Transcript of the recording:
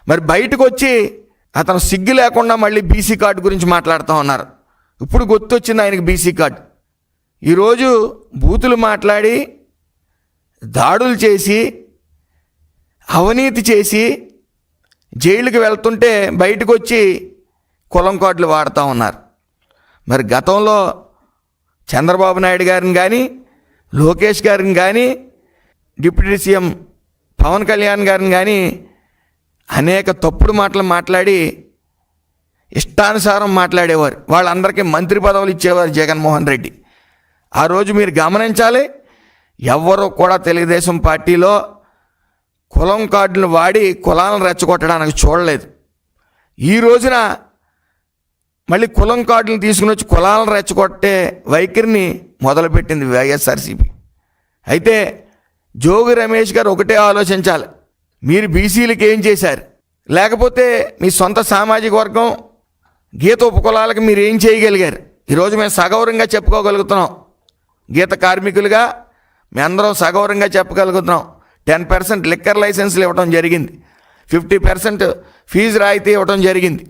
మరి బయటకు వచ్చి అతను సిగ్గు లేకుండా మళ్ళీ బీసీ కార్డు గురించి మాట్లాడుతూ ఉన్నారు. ఇప్పుడు గుర్తొచ్చింది ఆయనకి బీసీ కార్డు. ఈరోజు బూతులు మాట్లాడి దాడులు చేసి అవినీతి చేసి జైలుకి వెళ్తుంటే బయటకు వచ్చి కులం కార్డులు వాడుతూ ఉన్నారు. మరి గతంలో చంద్రబాబు నాయుడు గారిని కానీ, లోకేష్ గారిని కానీ, డిప్యూటీ సీఎం పవన్ కళ్యాణ్ గారిని కానీ అనేక తప్పుడు మాటలు మాట్లాడి ఇష్టానుసారం మాట్లాడేవారు. వాళ్ళందరికీ మంత్రి పదవులు ఇచ్చేవారు జగన్మోహన్ రెడ్డి. ఆ రోజు మీరు గమనించాలి, ఎవ్వరూ కూడా తెలుగుదేశం పార్టీలో కులం కార్డులు వాడి కులాలను రెచ్చగొట్టడానికి చూడలేదు. ఈ రోజున మళ్ళీ కులం కార్డులను తీసుకుని వచ్చి కులాలను రెచ్చగొట్టే వైఖరిని మొదలుపెట్టింది వైఎస్ఆర్సీపీ. అయితే జోగి రమేష్ గారు ఒకటే ఆలోచించాలి, మీరు బీసీలకు ఏం చేశారు, లేకపోతే మీ సొంత సామాజిక వర్గం గీత ఉపకులాలకు మీరు ఏం చేయగలిగారు. ఈరోజు మేము సగౌరవంగా చెప్పుకోగలుగుతున్నాం. గీత కార్మికులుగా మేమందరం సగౌరవంగా చెప్పగలుగుతున్నాం. 10% లిక్కర్ లైసెన్స్లు ఇవ్వడం జరిగింది, 50% ఫీజు రాయితీ ఇవ్వడం జరిగింది.